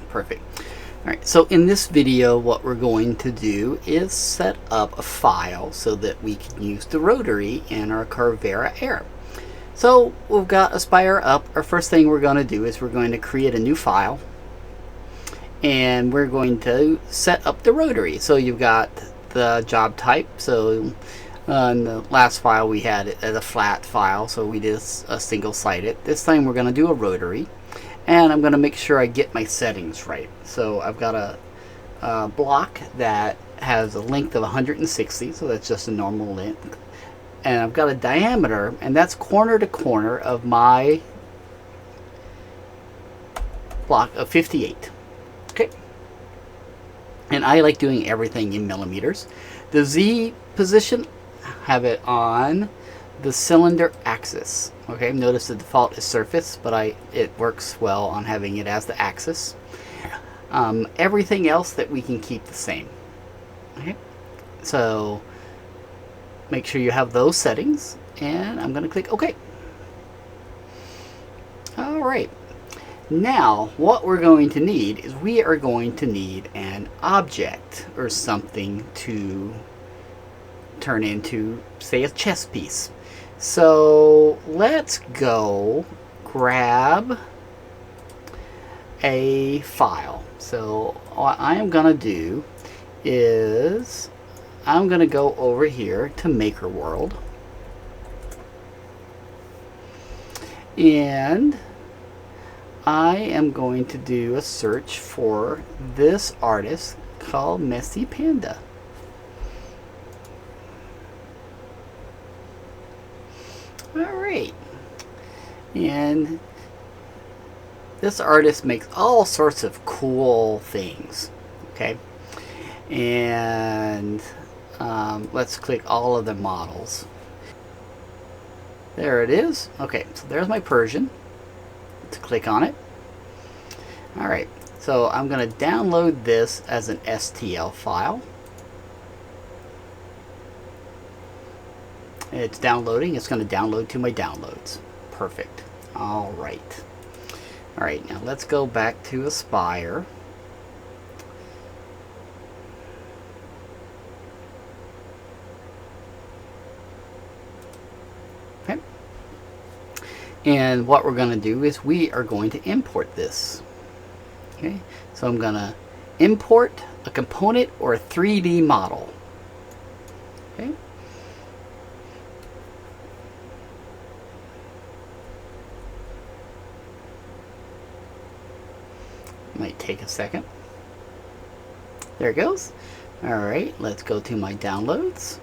Perfect. All right, so in this video, what we're going to do is set up a file so that we can use the rotary in our Carvera Air. So we've got Aspire up. Our first thing we're going to do is we're going to create a new file, and we're going to set up the rotary. So you've got the job type. So in the last file we had it as a flat file, so we did a single sided. This time we're going to do a rotary, and I'm going to make sure I get my settings right. So I've got a block that has a length of 160, so that's just a normal length, and I've got a diameter, and that's corner to corner of my block of 58. Okay, and I like doing everything in millimeters. The Z position, have it on the cylinder axis. Okay, notice the default is surface, but it works well on having it as the axis. Everything else that we can keep the same. Okay, so make sure you have those settings, and I'm going to click OK. All right. Now, what we're going to need is we are going to need an object or something to turn into, say, a chess piece. So let's go grab a file. So what I am going to do is I'm going to go over here to Maker World, and I am going to do a search for this artist called Messy Panda. Alright, and this artist makes all sorts of cool things. Okay, and let's click all of the models. There it is. Okay, so there's my Persian. Let's click on it. Alright, so I'm going to download this as an STL file. It's downloading. It's going to download to my downloads. Perfect. Alright. Alright, now let's go back to Aspire. Okay. And what we're going to do is we are going to import this. Okay. So I'm going to import a component or a 3D model. Okay. Might take a second. There it goes. Alright, let's go to my downloads.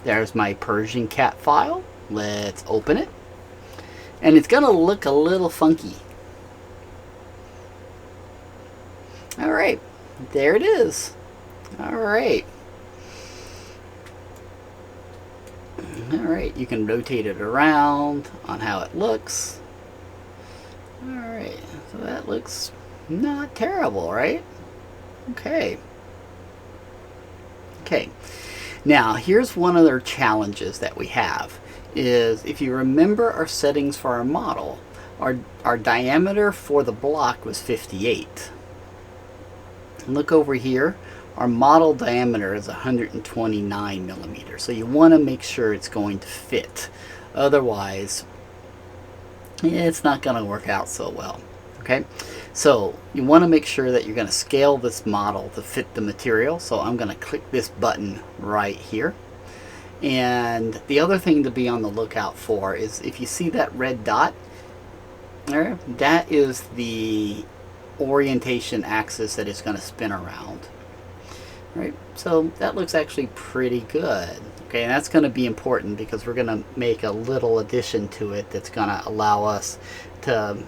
There's my Persian cat file. Let's open it. And it's going to look a little funky. Alright, there it is. Alright. Alright, you can rotate it around on how it looks. Alright, so that looks not terrible, right? Okay. Okay. Now, here's one of the challenges that we have is, if you remember our settings for our model, our diameter for the block was 58. And look over here, our model diameter is 129 millimeters. So you want to make sure it's going to fit. Otherwise, it's not going to work out so well. Okay, so you want to make sure that you're going to scale this model to fit the material. So I'm going to click this button right here. And the other thing to be on the lookout for is, if you see that red dot there, that is the orientation axis that it's going to spin around. Right, so that looks actually pretty good. Okay, and that's going to be important because we're going to make a little addition to it that's going to allow us to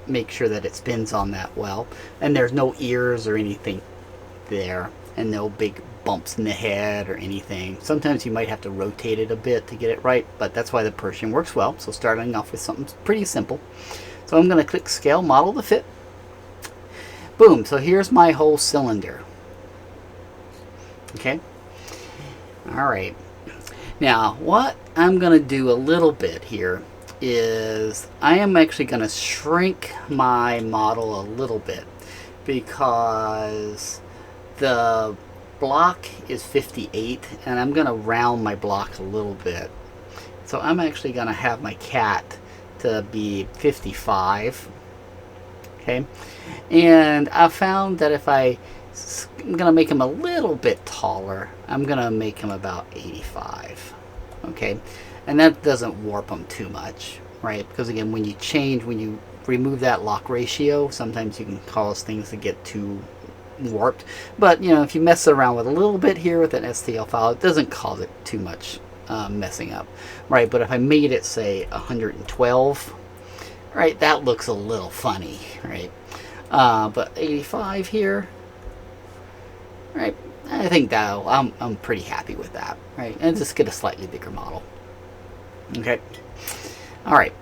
make sure that it spins on that well, and there's no ears or anything there, and no big bumps in the head or anything. Sometimes you might have to rotate it a bit to get it right, but that's why the Persian works well. So starting off with something pretty simple. So I'm going to click Scale Model to Fit. Boom, so here's my whole cylinder. Okay, alright. Now what I'm going to do a little bit here is I am actually going to shrink my model a little bit. because the block is 58 and I'm going to round my block a little bit. So I'm actually going to have my cat to be 55. Okay, and I found that if I'm going to make him a little bit taller, I'm going to make him about 85. Okay, and that doesn't warp him too much, right? Because again, when you remove that lock ratio, sometimes you can cause things to get too warped. But you know, if you mess around with a little bit here with an STL file, it doesn't cause it too much messing up, right? But if I made it say 112, right, that looks a little funny, right? But 85 here, right? I think that I'm pretty happy with that, right? And just get a slightly bigger model. Okay. All right.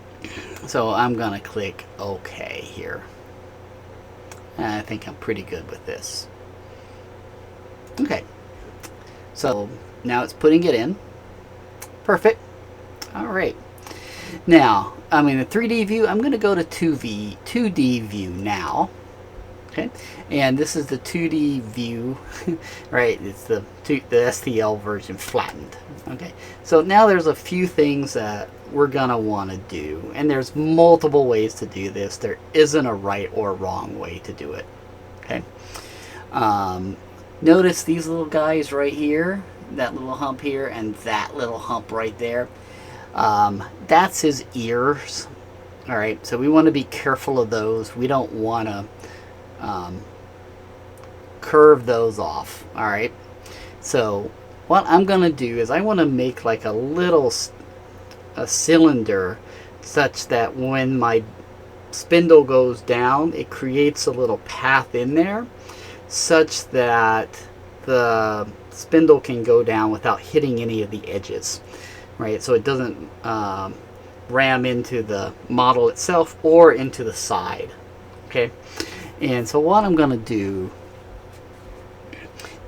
So I'm gonna click OK here. And I think I'm pretty good with this. Okay. So now it's putting it in. Perfect. All right. Now, I'm in the 3D view. I'm going to go to 2D view now. Okay. And this is the 2D view, right? It's the STL version flattened. Okay. So now there's a few things that we're going to want to do. And there's multiple ways to do this. There isn't a right or wrong way to do it. Okay. Notice these little guys right here, that little hump here, and that little hump right there. That's his ears. All right, so we want to be careful of those. We don't want to curve those off. All right, so what I'm going to do is I want to make like a cylinder such that when my spindle goes down, it creates a little path in there such that the spindle can go down without hitting any of the edges, right? So it doesn't ram into the model itself or into the side. Okay, and so what I'm going to do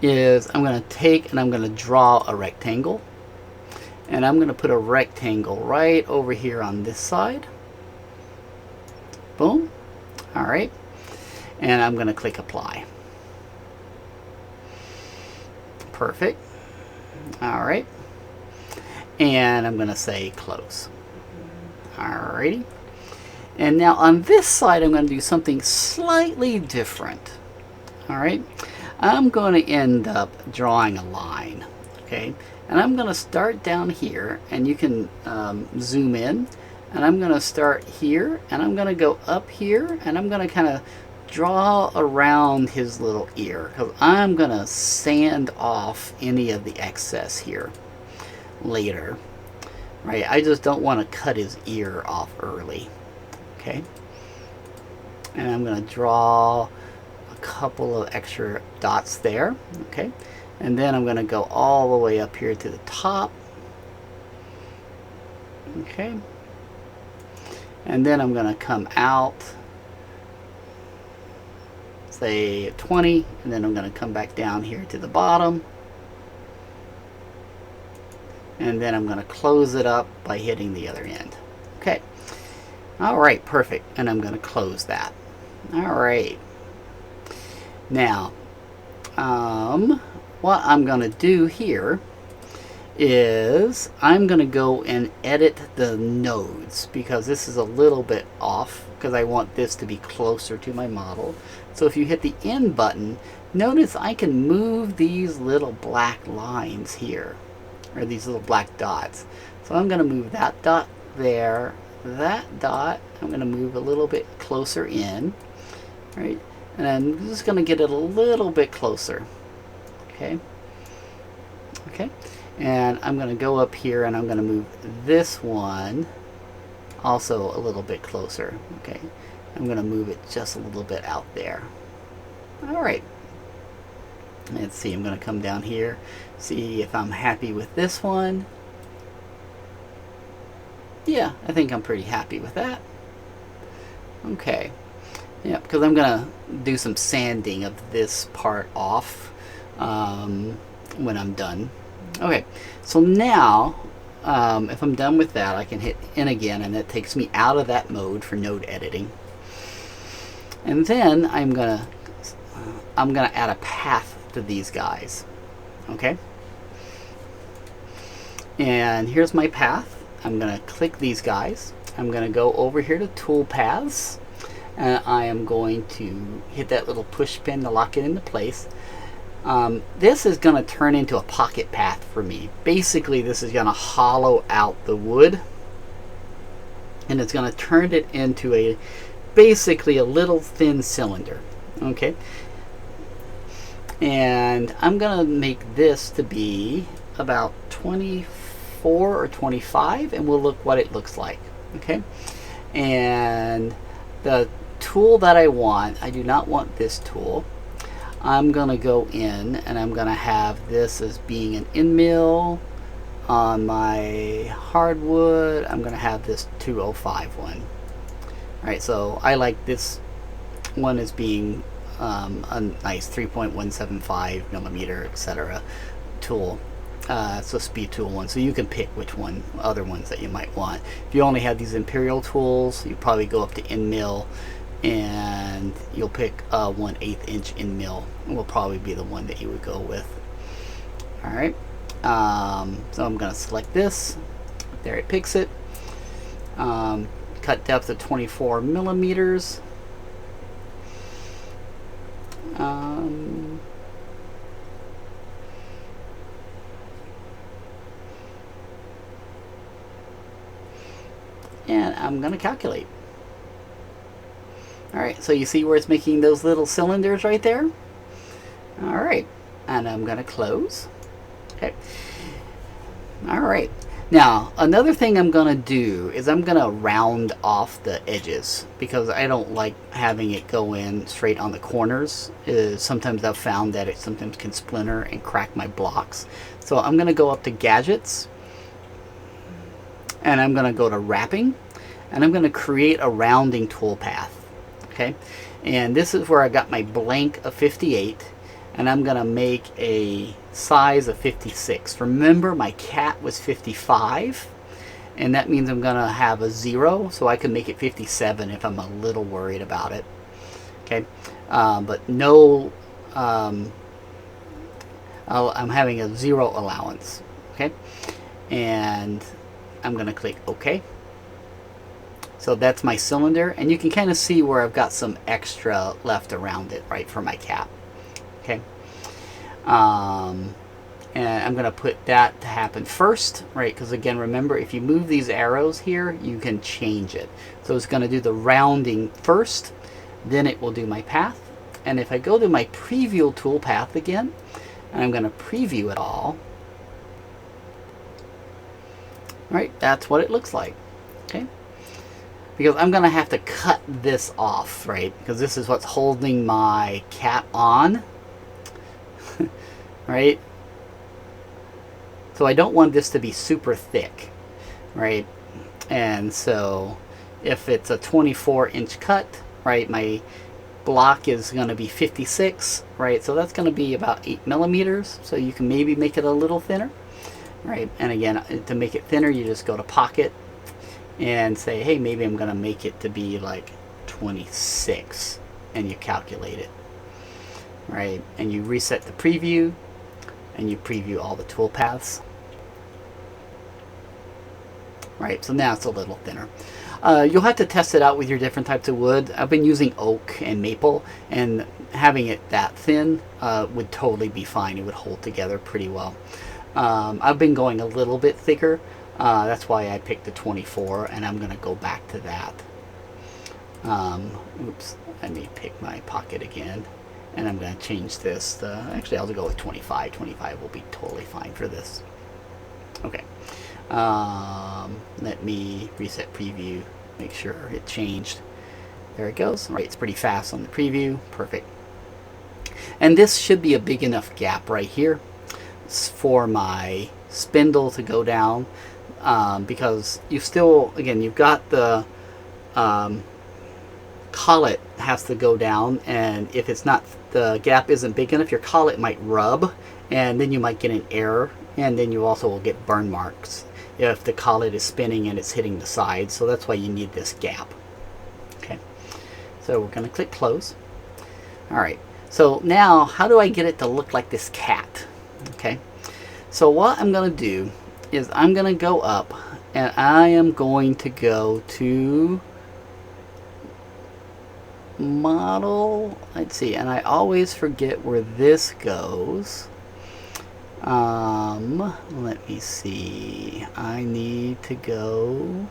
is I'm going to take and I'm going to draw a rectangle, and I'm going to put a rectangle right over here on this side. Boom. All right, and I'm going to click apply. Perfect. All right, and I'm going to say close. Alrighty, and now on this side I'm going to do something slightly different. All right, I'm going to end up drawing a line. Okay, and I'm going to start down here, and you can zoom in, and I'm going to start here, and I'm going to go up here, and I'm going to kind of draw around his little ear, because I'm going to sand off any of the excess here later, right? I just don't want to cut his ear off early. Okay, and I'm going to draw a couple of extra dots there. Okay, and then I'm going to go all the way up here to the top. Okay, and then I'm going to come out, say 20, and then I'm going to come back down here to the bottom, and then I'm going to close it up by hitting the other end. Okay, all right, perfect, and I'm going to close that. All right, now what I'm going to do here is I'm going to go and edit the nodes, because this is a little bit off, because I want this to be closer to my model. So if you hit the end button, notice I can move these little black lines here, or these little black dots. So I'm going to move that dot there, that dot, I'm going to move a little bit closer in, right? And I'm just going to get it a little bit closer. Okay. Okay. And I'm going to go up here, and I'm going to move this one also a little bit closer. Okay, I'm going to move it just a little bit out there. All right, let's see, I'm going to come down here, see if I'm happy with this one. Yeah, I think I'm pretty happy with that. Okay, yeah, because I'm going to do some sanding of this part off when I'm done. Okay, so now if I'm done with that, I can hit in again, and that takes me out of that mode for node editing. And then I'm going to I'm going to add a path to these guys. Okay? And here's my path. I'm going to click these guys. I'm going to go over here to Tool Paths. And I am going to hit that little push pin to lock it into place. This is going to turn into a pocket path for me. Basically, this is going to hollow out the wood. And it's going to turn it into basically a little thin cylinder. Okay? And I'm going to make this to be about 24 or 25, and we'll look what it looks like. Okay? And the tool that I want, I do not want this tool. I'm going to go in and I'm going to have this as being an end mill. On my hardwood, I'm going to have this 205 one. Alright, so I like this one as being a nice 3.175 millimeter, etc. tool. It's a speed tool one, so you can pick which one, other ones that you might want. If you only have these Imperial tools, you probably go up to end mill, and you'll pick a 1/8 inch end mill. It will probably be the one that you would go with. Alright, so I'm going to select this. There, it picks it. Cut depth of 24 millimeters. And I'm going to calculate. Alright, so you see where it's making those little cylinders right there? Alright, and I'm going to close. Okay. Alright, now another thing I'm going to do is I'm going to round off the edges, because I don't like having it go in straight on the corners. Sometimes I've found that it sometimes can splinter and crack my blocks. So I'm going to go up to Gadgets, and I'm going to go to Wrapping, and I'm going to create a rounding toolpath. Okay, and this is where I got my blank of 58, and I'm going to make a size of 56. Remember, my cat was 55, and that means I'm going to have a 0, so I can make it 57 if I'm a little worried about it. Okay, but no, I'm having a 0 allowance. Okay, and I'm going to click OK. So that's my cylinder, and you can kind of see where I've got some extra left around it, right, for my cap. Okay. And I'm going to put that to happen first, right, because again, remember, if you move these arrows here, you can change it. So it's going to do the rounding first, then it will do my path. And if I go to my preview tool path again, and I'm going to preview it all, right, that's what it looks like. Okay. Because I'm going to have to cut this off, right? Because this is what's holding my cat on. Right? So I don't want this to be super thick, right? And so if it's a 24-inch cut, right, my block is going to be 56, right? So that's going to be about 8 millimeters. So you can maybe make it a little thinner, right? And again, to make it thinner, you just go to Pocket and say, hey, maybe I'm going to make it to be like 26, and you calculate it, right? And you reset the preview, and you preview all the tool paths, right? So now it's a little thinner. You'll have to test it out with your different types of wood. I've been using oak and maple, and having it that thin would totally be fine. It would hold together pretty well. I've been going a little bit thicker. That's why I picked the 24, and I'm going to go back to that. Oops, let me pick my Pocket again, and I'm going to change this. Actually, I'll go with 25. 25 will be totally fine for this. Okay. Let me reset preview, make sure it changed. There it goes. All right, it's pretty fast on the preview. Perfect. And this should be a big enough gap right here for my spindle to go down. Because you still, again, you've got the collet has to go down, and if it's not, the gap isn't big enough, your collet might rub, and then you might get an error, and then you also will get burn marks if the collet is spinning and it's hitting the sides. So that's why you need this gap. Okay, so we're going to click close. Alright, So now, how do I get it to look like this cat? Okay, so what I'm going to do is I'm going to go up and I am going to go to model. Let's see, and I always forget where this goes. Let me see. I need to go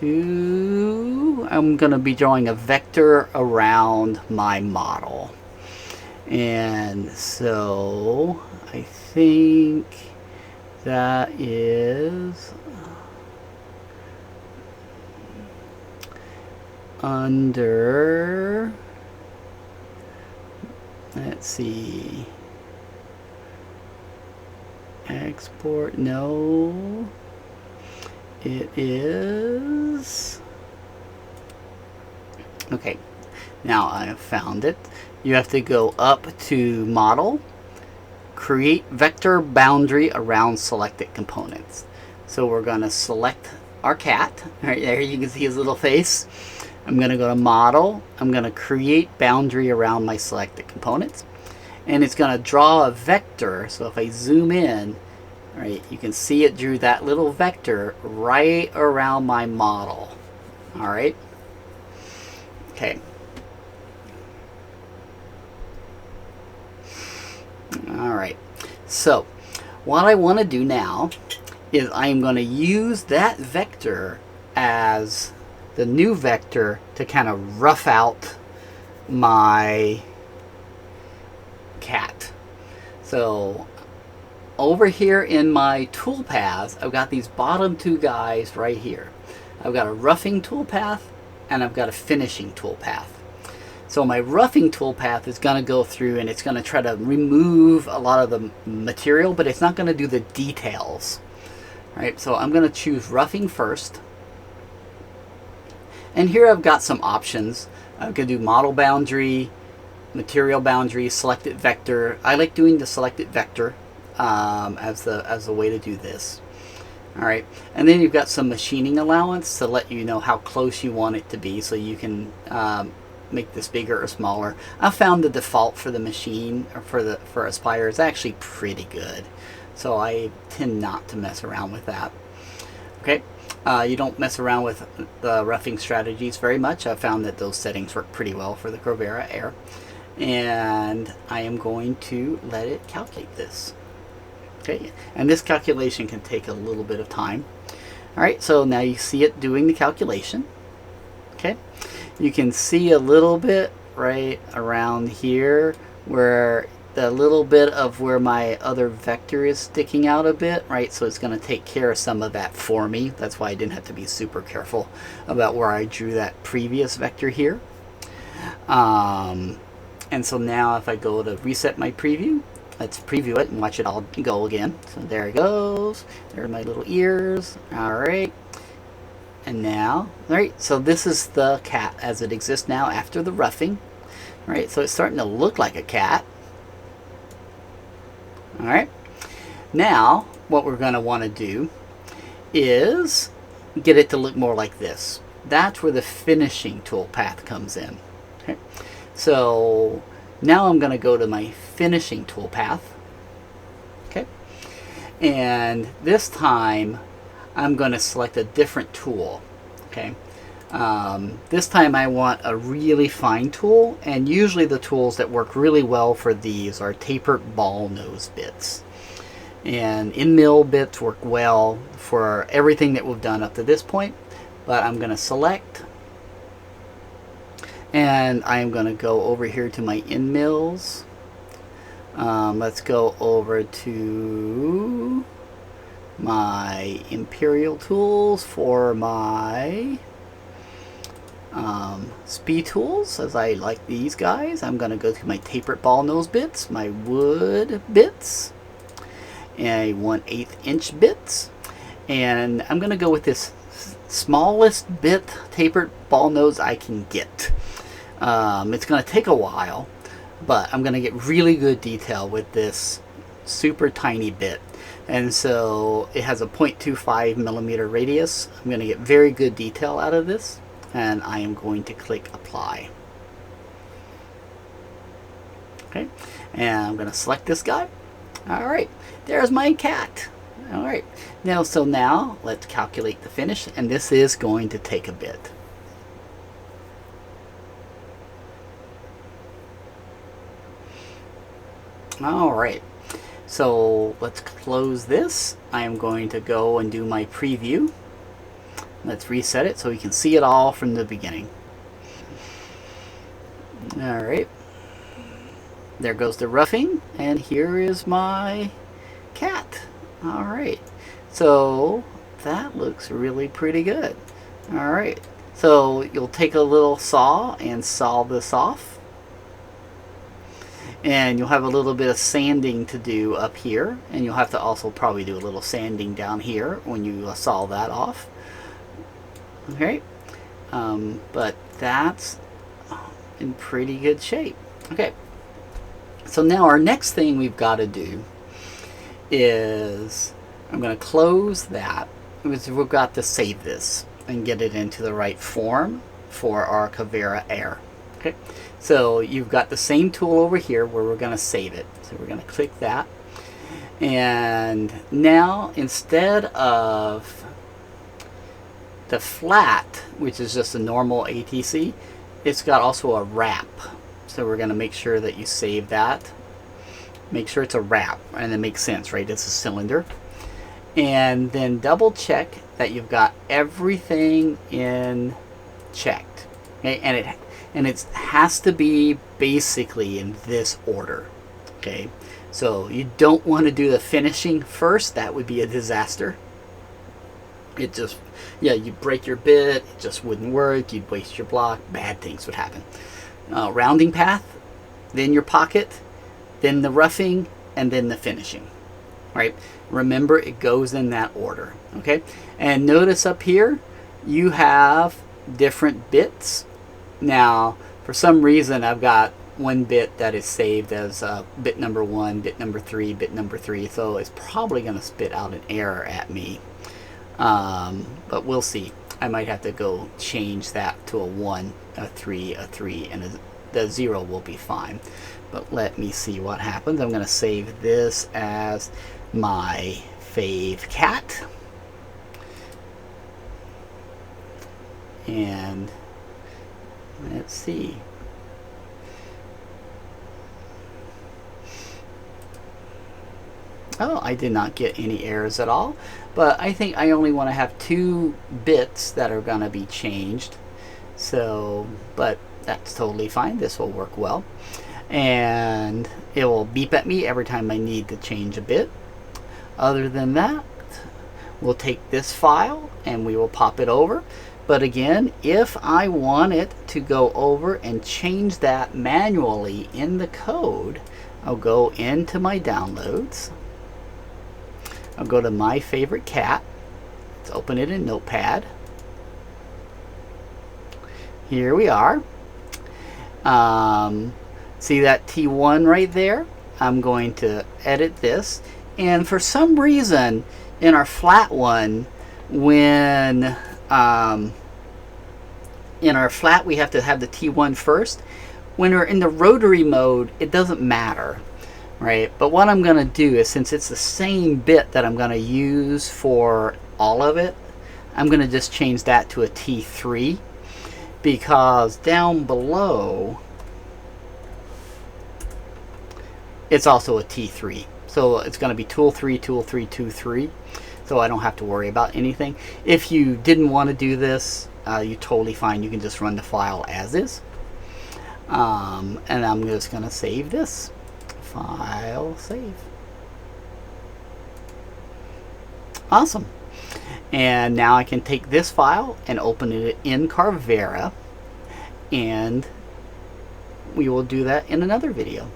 to, I'm going to be drawing a vector around my model. And so I think that is under, let's see, export, no, it is, okay, now I have found it. You have to go up to model, create vector boundary around selected components. So we're going to select our cat. Right there you can see his little face. I'm going to go to model. I'm going to create boundary around my selected components. And it's going to draw a vector. So if I zoom in, right, you can see it drew that little vector right around my model. All right. Okay. All right. So what I want to do now is I am going to use that vector as the new vector to kind of rough out my cat. So over here in my toolpath, I've got these bottom two guys right here. I've got a roughing toolpath and I've got a finishing toolpath. So my roughing toolpath is going to go through and it's going to try to remove a lot of the material, but it's not going to do the details. All right, so I'm going to choose roughing first. And here I've got some options. I can do model boundary, material boundary, selected vector. I like doing the selected vector as the way to do this. All right, and then you've got some machining allowance to let you know how close you want it to be, so you can make this bigger or smaller. I found the default for the machine or for Aspire is actually pretty good, so I tend not to mess around with that. Okay, you don't mess around with the roughing strategies very much. I found that those settings work pretty well for the Carvera Air, and I am going to let it calculate this. Okay, and this calculation can take a little bit of time. All right, so now you see it doing the calculation. Okay, you can see a little bit right around here where the little bit of where my other vector is sticking out a bit, right? So it's going to take care of some of that for me. That's why I didn't have to be super careful about where I drew that previous vector here. And so now if I go to reset my preview, let's preview it and watch it all go again. So there it goes. There are my little ears. All right. And now, all right, so this is the cat as it exists now after the roughing. All right, so it's starting to look like a cat. All right. Now, what we're going to want to do is get it to look more like this. That's where the finishing toolpath comes in. Okay. So now I'm going to go to my finishing toolpath. Okay. And this time I'm going to select a different tool. Okay. This time I want a really fine tool, and usually the tools that work really well for these are tapered ball nose bits. And in-mill bits work well for everything that we've done up to this point, but I'm going to select, and I am going to go over here to my in-mills. Let's go over to my Imperial tools for my speed tools, as I like these guys. I'm going to go to my tapered ball nose bits, my wood bits, and 1/8 inch bits, and I'm going to go with this smallest bit tapered ball nose I can get. It's going to take a while, but I'm going to get really good detail with this super tiny bit. And so it has a 0.25 millimeter radius. I'm going to get very good detail out of this, and I am going to click apply. Okay, and I'm going to select this guy. All right, there's my cat. All right, now let's calculate the finish, and this is going to take a bit. All right, so let's close this. I am going to go and do my preview. Let's reset it so we can see it all from the beginning. All right, there goes the roughing, and here is my cat. All right, so that looks really pretty good. All right, so you'll take a little saw and saw this off, and you'll have a little bit of sanding to do up here, and you'll have to also probably do a little sanding down here when you saw that off. Okay, but that's in pretty good shape. Okay, so now our next thing we've got to do is I'm going to close that because we've got to save this and get it into the right form for our Carvera Air. Okay, so you've got the same tool over here where we're going to save it. So we're going to click that, and now instead of the flat, which is just a normal ATC, it's got also a wrap. So we're going to make sure that you save that. Make sure it's a wrap, and it makes sense, right? It's a cylinder. And then double check that you've got everything in checked. Okay, and it has to be basically in this order. Okay, so you don't want to do the finishing first. That would be a disaster. It just, yeah, you break your bit, it just wouldn't work, you'd waste your block, bad things would happen. Rounding path, then your pocket, then the roughing, and then the finishing. Right? Remember, it goes in that order. Okay? And notice up here, you have different bits. Now, for some reason, I've got one bit that is saved as bit number 1, bit number 3, bit number 3, so it's probably going to spit out an error at me. But we'll see. I might have to go change that to a 1, a 3, a 3, and the 0 will be fine. But let me see what happens. I'm going to save this as my fave cat. And let's see. Oh, I did not get any errors at all, but I think I only want to have 2 bits that are going to be changed. So, but that's totally fine. This will work well. And it will beep at me every time I need to change a bit. Other than that, we'll take this file and we will pop it over. But again, if I want it to go over and change that manually in the code, I'll go into my downloads. I'll go to my favorite cat. Let's open it in Notepad. Here we are. See that T1 right there? I'm going to edit this. And for some reason, in our flat one, when in our flat we have to have the T1 first. When we're in the rotary mode, it doesn't matter. Right, but what I'm going to do is, since it's the same bit that I'm going to use for all of it, I'm going to just change that to a T3, because down below it's also a T3. So it's going to be tool 3, tool 3, tool 3, so I don't have to worry about anything. If you didn't want to do this, you're totally fine. You can just run the file as is. And I'm just going to save this. File, save. Awesome. And now I can take this file and open it in Carvera, and we will do that in another video.